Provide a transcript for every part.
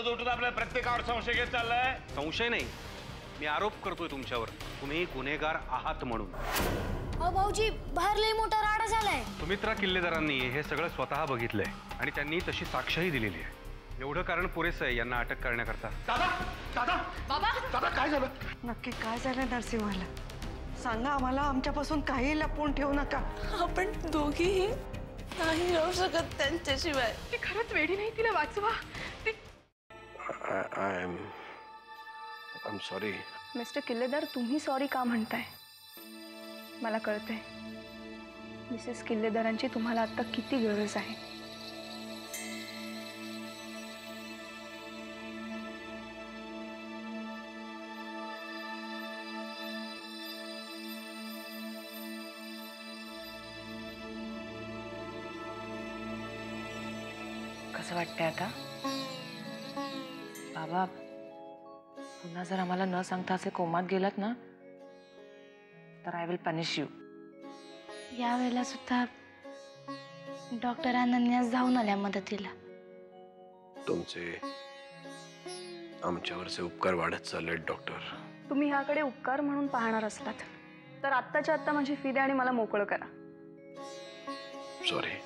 रोज उठून आपल्या प्रत्येकावर संशय घेत चाललाय? संशय नाही, मी आरोप करतोय तुमच्यावर, तुम्ही गुन्हेगार आहात म्हणून। भाऊजी, बाहेर लय मोठा राडा झालाय। सुमित्रा किल्लेदारांनी हे सगळं स्वतः बघितलंय आणि त्यांनी तशी साक्षही दिलेली आहे। एवढं कारण पुरेसं आहे यांना अटक करण्याकरता। दादा, दादा, बाबा, दादा काय झालं? नक्की काय झालं नरसिंहाला? सांगा आम्हाला, आमच्यापासून काही लपवून ठेवू नका। आपण दोघीही नाही राहू शकत त्यांच्याशिवाय। ती खरंच वेडी नाही, तिला वाचवा। I am sorry. मिस्टर किल्लेदार, तुम्ही सॉरी का म्हणताय? मला कळतंय मिसेस किल्लेदारांची तुम्हाला आता किती गरज आहे। कसं वाटतंय आता? बाबा, पुन्हा जर आम्हाला न सांगता असे कोमात गेलात ना, तर आय विल पनिश यू। या वेळेला सुद्धा डॉक्टर अनन्या जाऊन आल्या मदतीला। तुमचे आमच्यावरचे उपकार वाढत चाललेत डॉक्टर। तुम्ही ह्याकडे उपकार म्हणून पाहणार असलात तर आत्ताच्या आत्ता माझी फी द्या आणि मला मोकळं करा। Sorry,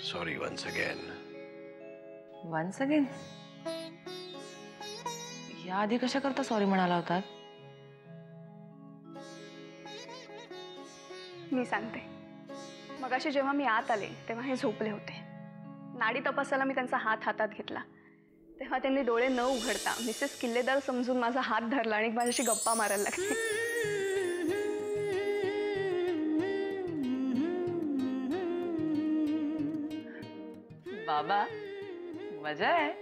sorry once again. Once again? या आधी कशा करता सॉरी म्हणाला होता? मी सांगते, मगाशी जेव्हा मी आत आले तेव्हा हे झोपले होते। नाडी तपासायला मी त्यांचा हात हातात घेतला तेव्हा त्यांनी डोळे न उघडता मिसेस किल्लेदार समजून माझा हात धरला आणि माझ्याशी गप्पा मारायला लागले। बाबा, मजा आहे।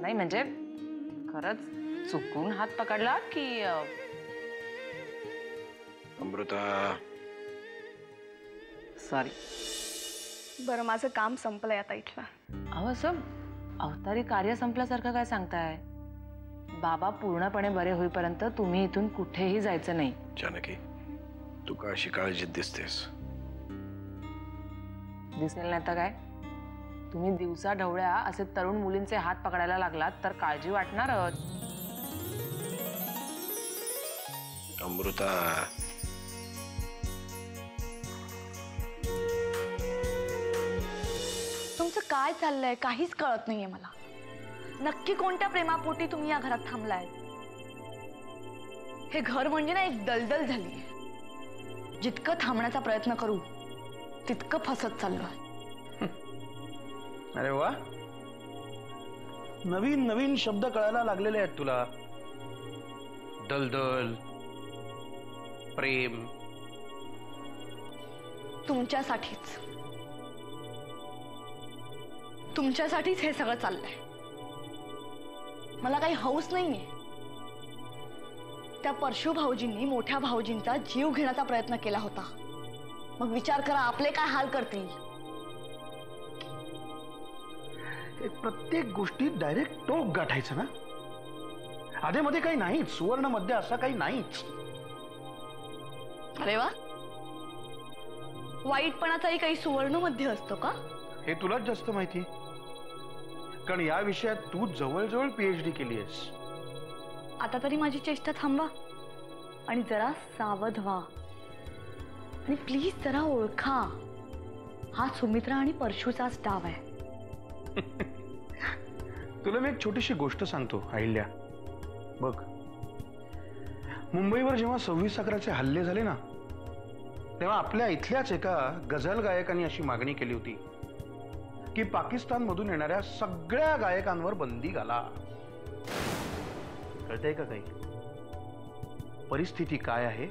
नाही म्हणजे खरंच चुकून हात पकडला की? अमृता, सॉरी। बरं, माझं काम संपलंय आता इथलं। अहो, असं अवतारी कार्य संपल्यासारखं काय सांगताय? बाबा पूर्णपणे बरे होईपर्यंत तुम्ही इथून कुठेही जायचं नाही। जानकी, तू का अशी काळजीत दिसतेस? दिसेल नाही तर काय? तुम्ही दिवसा ढवळ्या असे तरुण मुलींचे हात पकडायला लागलात तर काळजी वाटणारच। अमृता, तुमचं काय चाललंय काहीच कळत नाहीये मला। नक्की कोणत्या प्रेमापोटी तुम्ही या घरात थांबलाय? हे घर म्हणजे ना एक दलदल झाली। जितकं थांबण्याचा प्रयत्न करू तितकं फसत चाललोय। अरे वा, नवीन नवीन शब्द कळायला लागलेले आहेत तुला। दलदल, प्रेम। तुमच्यासाठीच हे सगळं चाललंय। मला काही हौस नाहीये। त्या परशु भाऊजींनी मोठ्या भाऊजींचा जीव घेण्याचा प्रयत्न केला होता। मग विचार करा आपले काय हाल करतील। प्रत्येक गोष्टीत डायरेक्ट टोक गाठायचं ना? आधेमध्ये काही नाहीच, सुवर्ण मध्ये असं काही नाहीच। अरे वा, वाईटपणाचाही काही सुवर्ण मध्ये असतो का? हे तुलाच जास्त माहिती, कारण या विषयात तू जवळजवळ PhD केली आहेस। आता तरी माझी चेष्टा थांबवा आणि जरा सावध व्हा आणि प्लीज जरा ओळखा, हा सुमित्रा आणि परशुचाच डाव आहे। तुला मी एक छोटीशी गोष्ट सांगतो अहिल्या, बघ, मुंबईवर जेव्हा 26/11चे हल्ले झाले ना, तेव्हा आपल्या इथल्याच एका गझल गायकांनी अशी मागणी केली होती की पाकिस्तान मधून येणाऱ्या सगळ्या गायकांवर बंदी घाला। कळतंय का काही? परिस्थिती काय आहे,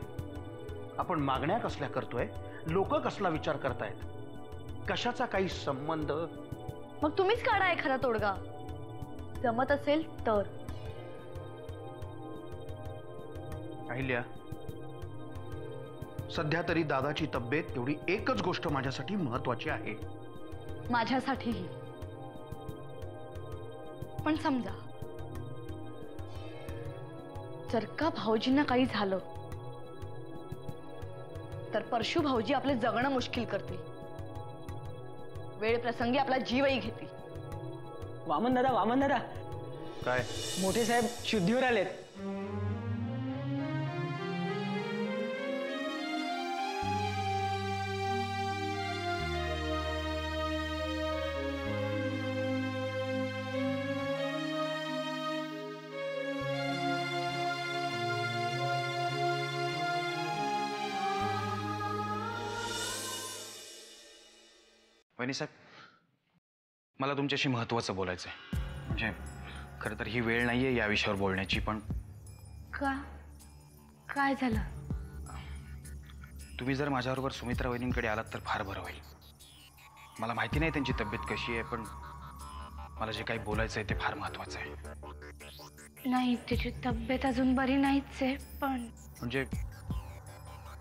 आपण मागण्या कसल्या करतोय, लोक कसला विचार करतायत, कशाचा काही संबंध? मग तुम्हीच काढा एखादा तोडगा, जमत असेल तर। अहिल्या, सध्या तरी दादाची तब्येत एवढी एकच गोष्ट माझ्यासाठी महत्वाची आहे। माझ्यासाठीही। पण समजा जर का भाऊजींना काही झालं तर परशु भाऊजी आपले जगणं मुश्किल करतील। वेळ प्रसंगी आपला जीवही घेतील. वामन दादा काय? मोठे साहेब शुद्धीवर आलेत. वहिनी साहेब, मला तुमच्याशी महत्त्वाचं बोलायचं आहे. म्हणजे खरं तर ही वेळ नाहीये या विषयावर बोलण्याची, पण का? काय झालं? तुम्ही जर माझ्याबरोबर सुमित्रा वहिनींकडे आलात तर फार बरं होईल. मला माहिती नाही त्यांची तब्येत कशी आहे, पण मला जे काही बोलायचं आहे ते फार महत्त्वाचं आहे. नाही, तिची तब्येत अजून बरी नाहीच आहे, पण म्हणजे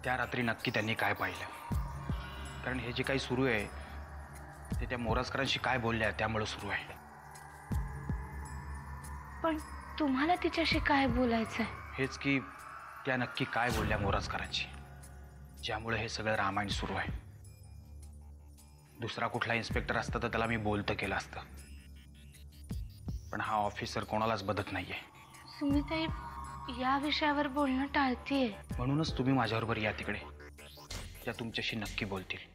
त्या रात्री नक्की त्यांनी काय पाहिलं? कारण हे जे काही सुरू आहे ते त्या मोराजकरांशी काय बोलल्या त्यामुळे सुरू आहे. पण तुम्हाला तिच्याशी काय बोलायचंय? हेच की त्या नक्की काय बोलल्या मोराजकरांशी, ज्यामुळे हे सगळं रामायण सुरू आहे. दुसरा कुठला इन्स्पेक्टर असता तर त्याला मी बोलतं केलं असतं, पण हा ऑफिसर कोणालाच बदत नाहीये. सुमिताई या विषयावर बोलणं टाळतीये. म्हणूनच तुम्ही माझ्याबरोबर या तिकडे, त्या तुमच्याशी नक्की बोलतील.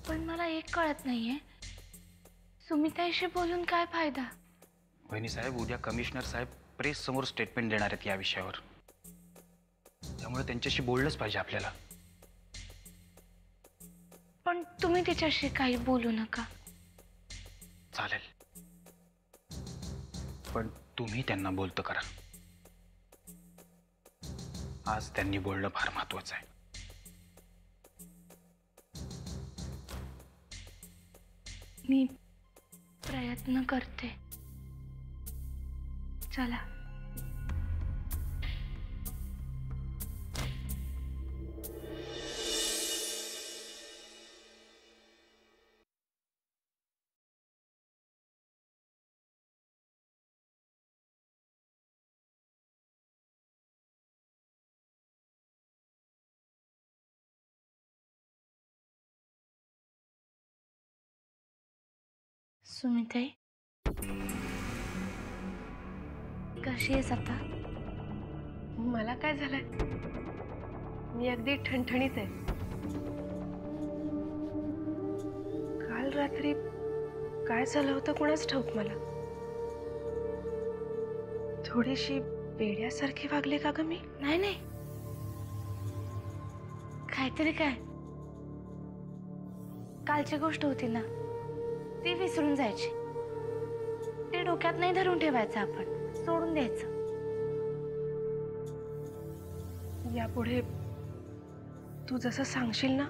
पण मला एक कळत नाहीये, सुमिताईशी बोलून काय फायदा? वहिनी साहेब, उद्या कमिशनर साहेब प्रेस समोर स्टेटमेंट देणार आहेत या विषयावर, त्यामुळे त्यांच्याशी बोललंच पाहिजे आपल्याला. पण तुम्ही तिच्याशी काही बोलू नका. चालेल, पण तुम्ही त्यांना बोलतं करा. आज त्यांनी बोलणं फार महत्वाचं आहे. मी प्रयत्न करते. चला. सुमिताई, कशी आहेस आता? मला काय झालंय? मी अगदी ठणठणीत आहे. काल रात्री काय झालं होतं कोणाच ठाऊक मला. थोडीशी वेड्यासारखी वागले का ग मी? नाही नाही, काहीतरी काय. कालची गोष्ट होती ना, ती विसरून जायची. ते डोक्यात नाही धरून ठेवायचं, आपण सोडून द्यायचं. यापुढे तू जसं सांगशील ना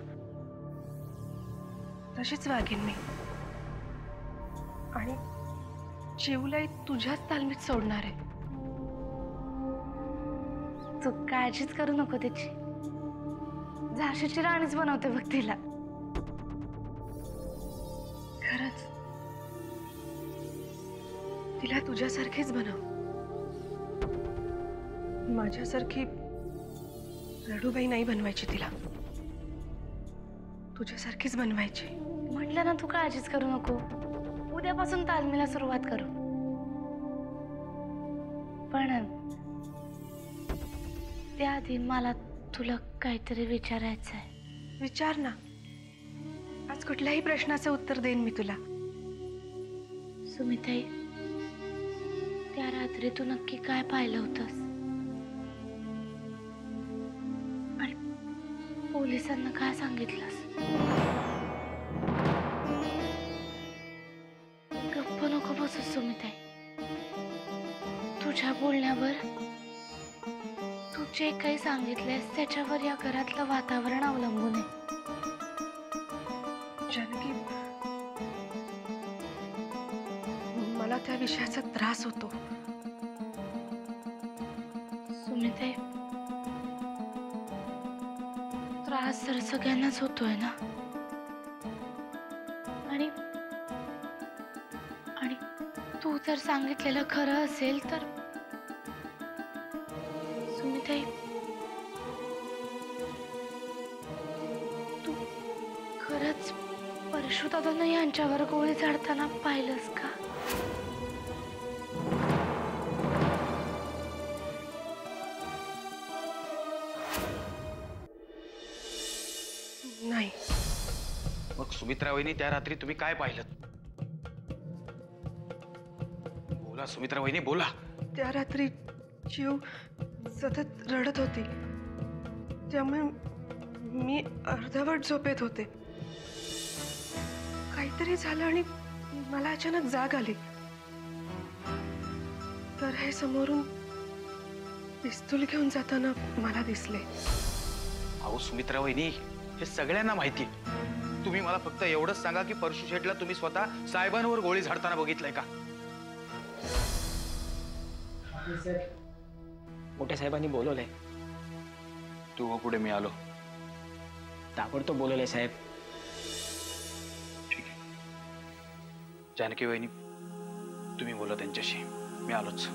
तशीच वागेन मी, आणि चिवलाई तुझ्याच तालमीत सोडणार आहे. तू काळजीच करू नको त्याची. झाशीची राणीच बनवते बघ तिला. खरंच तिला तुझ्यासारखीच बनव. माझ्यासारखी रडूबाई नाही बनवायची तिला, तुझ्यासारखीच बनवायची. म्हटलं ना, तू काळजीच करू नको. उद्यापासून तालमीला सुरुवात करू. पण त्याआधी मला तुला काहीतरी विचारायचं आहे. विचार ना. आज कुठल्याही प्रश्नाचं उत्तर देईन मी तुला. सुमिताई, त्या रात्री तू नक्की काय पाहिलं होतंस? आणि पोलिसांना काय सांगितलंस? गप्प नको बसू सुमिताई. तुझ्या बोलण्यावर, तू जे काही सांगितलंयस त्याच्यावर या घरातलं वातावरण अवलंबून आहे. जानकी, मला त्या विषयाचा त्रास होतो. सुमिताई, त्रास तर सगळ्यांनाच होतोय ना. आणि आणि तू जर सांगितलेलं खरं असेल तर सुमिताई, तू खरंच परशुदादांना यांच्यावर गोळी झाडताना पाहिलंस का? नाही. मग सुमित्रा वहिनी त्या रात्री तुम्ही काय पाहिलं? बोला सुमित्रा वहिनी बोला. त्या रात्री जीव सतत रडत होती, त्यामुळे मी अर्धवट झोपेत होते. काहीतरी झालं आणि मला अचानक जाग आली, तर हे समोरून पिस्तूल घेऊन जाताना मला दिसले. अहो सुमित्रा वहिनी, हे सगळ्यांना माहिती. तुम्ही मला फक्त एवढंच सांगा की परशू शेठला तुम्ही स्वतः साहेबांवर गोळी झाडताना बघितलंय का? मोठ्या साहेबांनी बोलवलंय. तू हो पुढे, मी आलो. ताबडतोब बोलवलंय साहेब. ठीक आहे. जानकी वहिनी, तुम्ही बोला त्यांच्याशी, मी आलोच.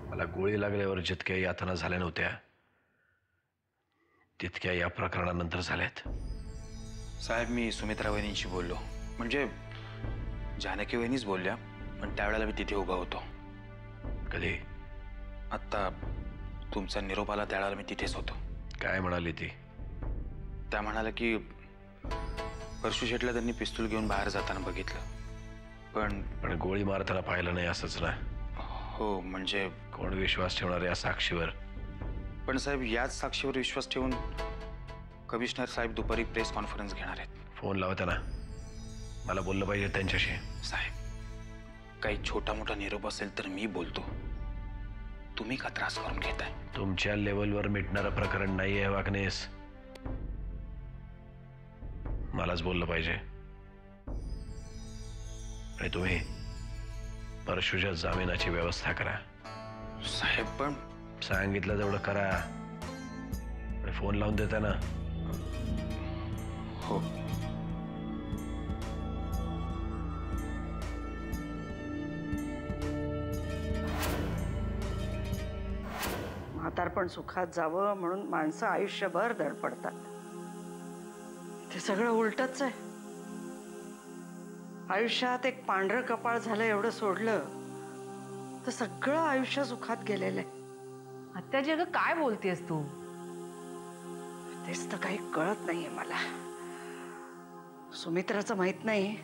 मला गोळी लागल्यावर जितक्या यातना झाल्या नव्हत्या तितक्या या प्रकरणानंतर झाल्यात. साहेब, मी सुमित्रा वहिनींशी बोललो, म्हणजे जानकी वहिनीच बोलल्या, पण त्यावेळेला मी तिथे उभा होतो. कधी? आत्ता तुमचा निरोप आला त्यावेळेला मी तिथेच होतो. काय म्हणाली ती? त्या म्हणाल्या की परशू शेठला त्यांनी पिस्तूल घेऊन बाहेर जाताना बघितलं, पण गोळी मारताना पाहिलं नाही असंच ना? हो, म्हणजे कोण विश्वास ठेवणार या साक्षीवर? पण साहेब, याच साक्षीवर विश्वास ठेवून कमिशनर साहेब दुपारी प्रेस कॉन्फरन्स घेणार आहेत. फोन लावा त्यांना, मला बोललं पाहिजे त्यांच्याशी. साहेब, काही छोटा मोठा निरोप असेल तर मी बोलतो, तुम्ही का त्रास करून घेताय? तुमच्या लेवलवर मिटणारं प्रकरण नाहीये वागणेस. मलाच बोललं पाहिजे. आणि तुम्ही परशुच्या जामिनाची व्यवस्था करा. साहेब, पण सांगितलं तेवढं करा. आणि फोन लावून देता ना? हो. म्हातारपण सुखात जावं म्हणून माणसं आयुष्यभर धडपडतात. ते सगळं उलटच आहे. आयुष्यात एक पांढरं कपाळ झालं एवढं सोडलं तर सगळं आयुष्य सुखात गेलेलं आहे. आत्याजी, अगं काय बोलतेस तू? तेच तर काही कळत नाहीये मला. सुमित्राचं माहित नाही,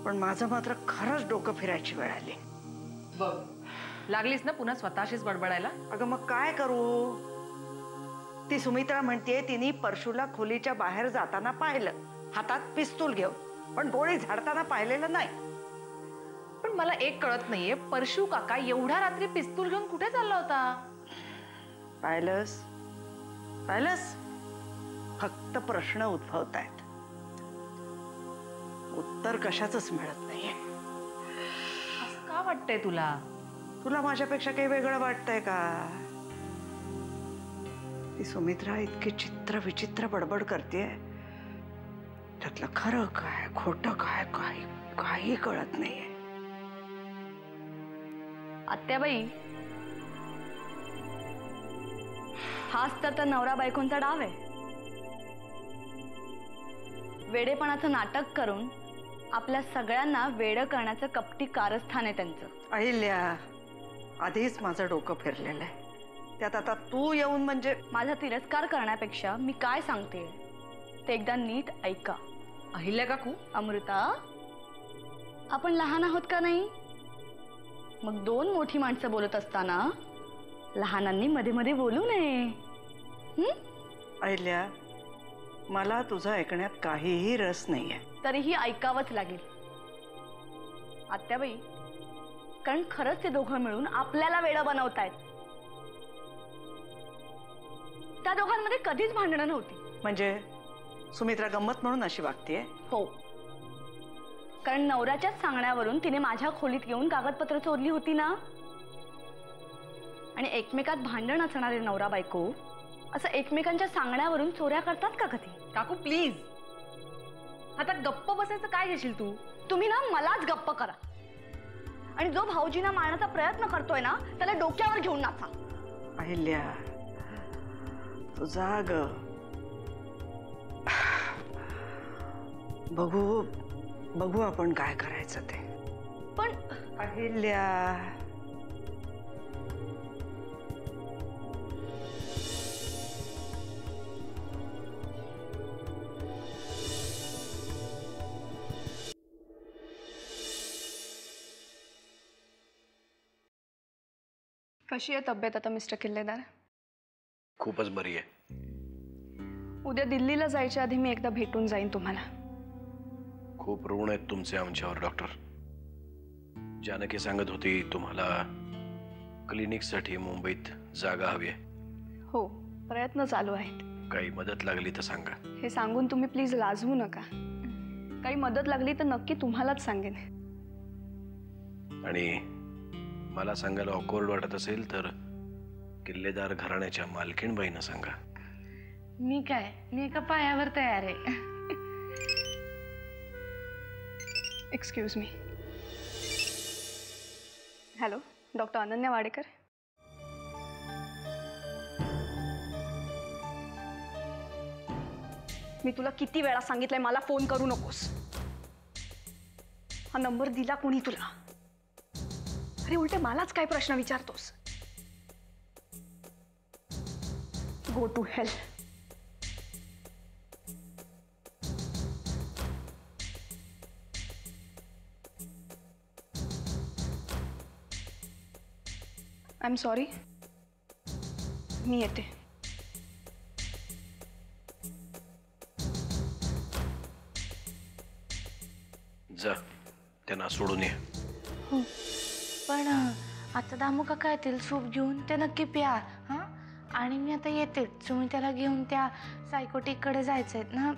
पण माझं मात्र खरंच डोकं फिरायची वेळ आली. बघ, लागलीस ना पुन्हा स्वतःशीच बडबडायला. अगं मग काय करू? ती सुमित्रा म्हणतेय तिने परशूला खोलीच्या बाहेर जाताना पाहिलं, हातात पिस्तूल घेऊन, पण गोळी झाडताना पाहिलेलं नाही. पण मला एक कळत नाहीये, परशू काका एवढ्या रात्री पिस्तूल घेऊन कुठे चालला होता? पाहिलंस? फक्त प्रश्न उद्भवतायत, उत्तर कशाचंच मिळत नाहीये. असं का वाटतंय तुला? तुला माझ्यापेक्षा काही वेगळं वाटतंय का? ती सुमित्रा इतकी चित्र विचित्र बडबड करतेय, त्यातलं खरं काय खोटं काय काही कळत नाहीये. आत्याबाई, हाच तर नवरा बायकोंचा डाव आहे. वेडेपणाचं नाटक करून आपल्या सगळ्यांना वेडं करण्याचं कपटी कारस्थान आहे त्यांचं. अहिल्या, आधीच माझं डोकं फिरलेलं आहे, त्यात आता तू येऊन म्हणजे. माझा तिरस्कार करण्यापेक्षा मी काय सांगते ते एकदा नीट ऐका. अहिल्या काकू, अमृता, आपण लहान आहोत का नाही? मग दोन मोठी माणसं बोलत असताना लहानांनी मध्ये मध्ये बोलू नये. अहिल्या, मला तुझं ऐकण्यात काहीही रस नाहीये. तरीही ऐकावंच लागेल आत्याबाई, कारण खरंच ते दोघं मिळून आपल्याला वेडं बनवतायत. त्या दोघांमध्ये कधीच भांडणं नव्हती. म्हणजे सुमित्रा गंमत म्हणून अशी वागतेय? हो, कारण नवऱ्याच्याच सांगण्यावरून तिने माझ्या खोलीत येऊन कागदपत्र चोरली होती ना. आणि एकमेकात भांडण असणारे नवरा बायको असं एकमेकांच्या सांगण्यावरून चोऱ्या करतात का कधी? काकू प्लीज. आता गप्प बसायचं काय घेशील तू? तुम्ही ना मलाच गप्प करा आणि जो भाऊजींना मारण्याचा प्रयत्न करतोय ना त्याला डोक्यावर घेऊन नाचा. अहिल्या तुझा ग बघू बघू आपण काय करायचं ते. पण अहिल्या कशी आहे तब्येत आता मिस्टर किल्लेदार? खूपच बरी आहे. उद्या दिल्लीला जायच्या आधी मी एकदा भेटून जाईन तुम्हाला. खूप ऋण आहेत तुमचे आमच्यावर डॉक्टर. जानकी सांगत होती तुम्हाला क्लिनिकसाठी मुंबईत जागा हवी आहे. हो, प्रयत्न चालू आहेत. काही मदत लागली तर सांगा. हे सांगून तुम्ही प्लीज लाजवू नका. काही मदत लागली तर नक्की तुम्हालाच सांगेन. आणि मला सांगायला ऑकवर्ड वाटत असेल तर किल्लेदार घराण्याच्या मालकीणबाईंना सांगा. मी एका पायावर तयार आहे. Excuse me. Hello, doctor Ananya Wadekar. मी तुला किती वेळा सांगितलंय मला फोन करू नकोस. हा नंबर दिला कोणी तुला? अरे उलटे मलाच काय प्रश्न विचारतोस? Go to hell. I am sorry. मी येते. जा, त्यांना सोडून ये. हो, पण आता दामू काका येतील सूप घेऊन, ते नक्की प्या. हां, आणि मी आता येते. तुम्ही त्याला घेऊन त्या सायकोटिककडे जायचंय ना?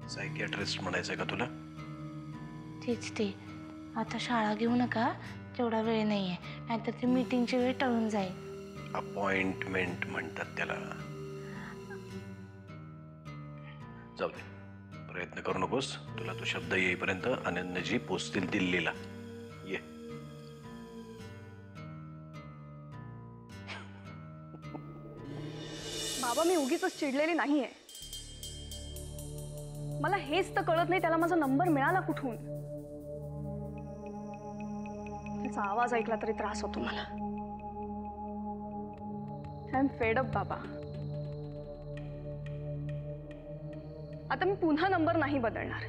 सायकियाट्रिस्ट म्हणायचंय का तुला? तेच ते. आता शाळा घेऊ नका, तेवढा वेळ नाहीये, नाहीतर ती मीटिंगची वेळ टळून जाईल. अपॉइंटमेंट म्हणतात त्याला. जाऊ दे, प्रयत्न करू नकोस. तुला तो शब्द येईपर्यंत अनन्यजी पोचतील दिल्लीला. ये. बाबा, मी उगीच चिडलेली नाहीये. मला हेच तर कळत नाही, त्याला माझा नंबर मिळाला कुठून? त्याचा आवाज ऐकला तरी त्रास होतो मला. आय एम फेड अप बाबा. आता मी पुन्हा नंबर नाही बदलणार.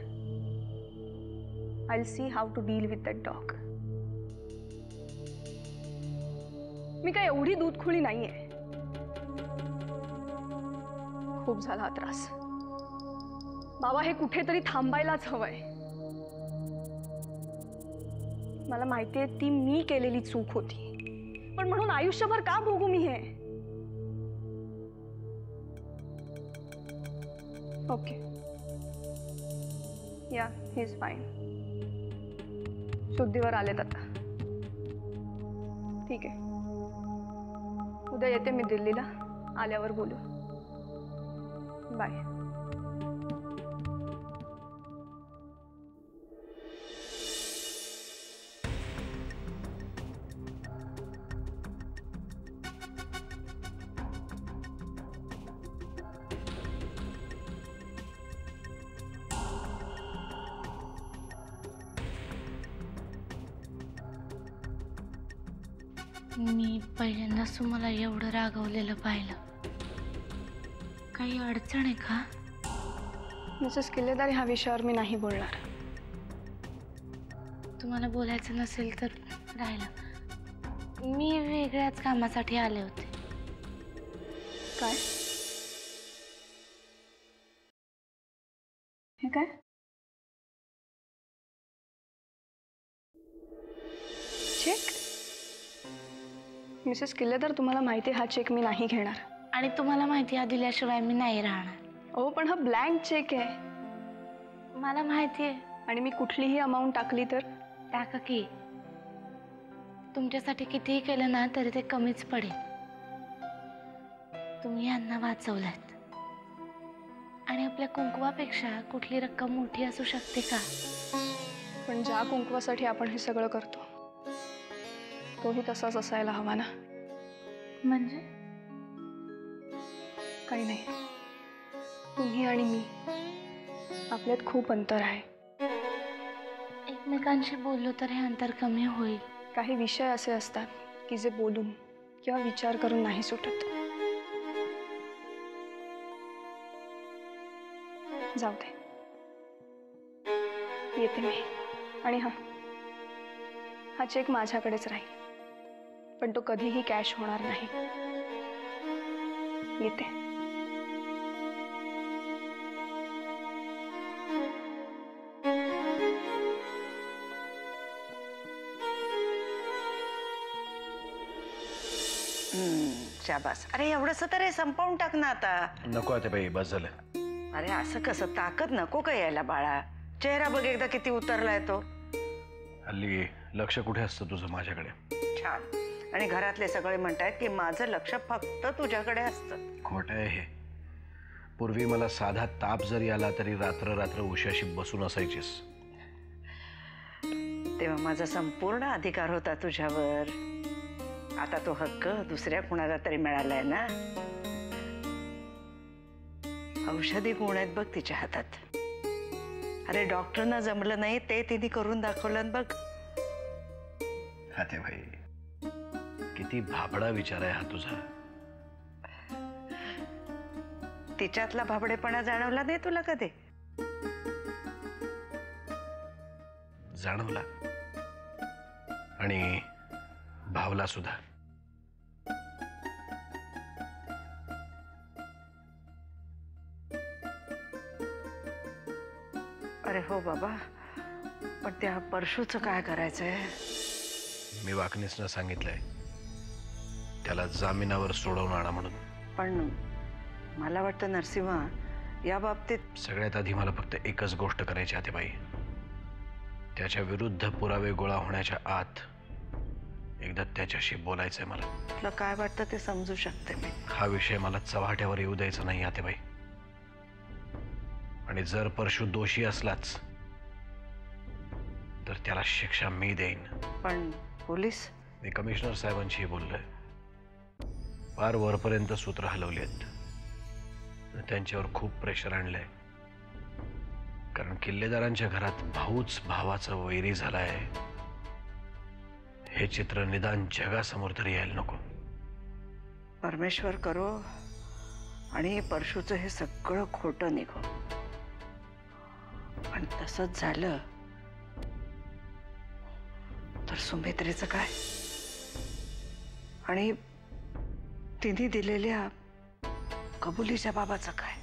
I will see how to deal with that dog. मी काय एवढी दूधखुळी नाहीये. खूप झाला हा त्रास बाबा. हे कुठेतरी थांबायलाच हवंय. मला माहितीये ती मी केलेली चूक होती, पण म्हणून आयुष्यभर का भोगू मी हे? ओके, या, ही इज फाईन. शुद्धीवर आलेत आता. ठीक आहे, उद्या येते मी दिल्लीला. आल्यावर बोलू. बाय. मी पहिल्यांदाच तुम्हाला एवढं रागवलेलं पाहिलं. काही अडचण आहे का? मिसेस किल्लेदार, ह्या विषयावर मी नाही बोलणार. तुम्हाला बोलायचं नसेल तर राहिलं. मी वेगळ्याच कामासाठी आले होते. काय? हे काय? चेक? मिसेस किल्लेदार, तुम्हाला माहिती आहे हा चेक मी नाही घेणार. आणि तुम्हाला माहिती आहे दिल्याशिवाय मी नाही राहणार. हो, पण हा ब्लँक चेक आहे. मला माहिती आहे. आणि मी कुठलीही अमाऊंट टाकली तर? टाका की. तुमच्यासाठी कितीही केलं ना तरी ते कमीच पडेल. तुम्ही यांना वाचवलात आणि आपल्या कुंकवापेक्षा कुठली रक्कम मोठी असू शकते का? पण ज्या कुंकवासाठी आपण हे सगळं करतो तोही तसाच असायला हवा ना. म्हणजे काही नाही, तुम्ही आणि मी आपल्यात खूप अंतर आहे. एकमेकांशी बोललो तर हे अंतर कमी होईल. काही विषय असे असतात की जे बोलून किंवा विचार करून नाही सुटत. जाऊ दे, येते मी. आणि हा चेक माझ्याकडेच राहील, पण तो कधीही कॅश होणार नाही. येते. शाबास. अरे एवढंस तर हे संपवून टाक ना आता. नको आता बाई, बस झालं. अरे असं कसं, ताकद नको का यायला बाळा? चेहरा बघ एकदा किती उतरलाय तो. हल्ली लक्ष कुठे असतं तुझं माझ्याकडे? छान. आणि घरातले सगळे म्हणतायत की माझं लक्ष फक्त तुझ्याकडे असतं. खोटं आहे हे. पूर्वी मला साधा ताप जरी आला तरी रात्र रात्र उशाशी बसून असायचीस. तेव्हा माझा संपूर्ण अधिकार होता तुझ्यावर. आता तो हक्क दुसऱ्या कुणाला तरी मिळालाय ना. औषधी गुण आहेत बघ तिच्या हातात. अरे डॉक्टरना जमलं नाही ते तिने करून दाखवलं बघ. हाते भाई, किती भाबडा विचार आहे हा तुझा. तिच्यातला भाबडेपणा जाणवला नाही तुला कधी? जाणवला आणि भावला सुद्धा. अरे हो बाबा, पण त्या परशूचं काय करायचंय? मी वाकणीसनं सांगितलंय त्याला जामिनावर सोडवून आणा म्हणून. पण मला वाटतं नरसिंहा, या बाबतीत सगळ्यात आधी मला फक्त एकच गोष्ट करायची आहे बाई. त्याच्या विरुद्ध पुरावे गोळा होण्याच्या आत एकदा त्याच्याशी बोलायचंय मला. तुला काय वाटतं ते समजू शकते मी. हा विषय मला चव्हाट्यावर येऊ द्यायचा नाही आतेबाई. आणि जर परशु दोषी असलाच तर त्याला शिक्षा मी देईन. पण पोलीस? मी कमिशनर साहेबांशी बोललोय. फार वरपर्यंत सूत्र हलवली आहेत. त्यांच्यावर खूप प्रेशर आणलंय. कारण किल्लेदारांच्या घरात भाऊच भावाचा वैरी झालाय. हे चित्र निदान जगासमोर तरी यायला नको. परमेश्वर करो आणि परशुचं हे सगळं खोटं निघो. पण तसंच झालं तर सुमित्रेचं काय? आणि तिने दिलेल्या कबुलीच्या बाबाचं काय?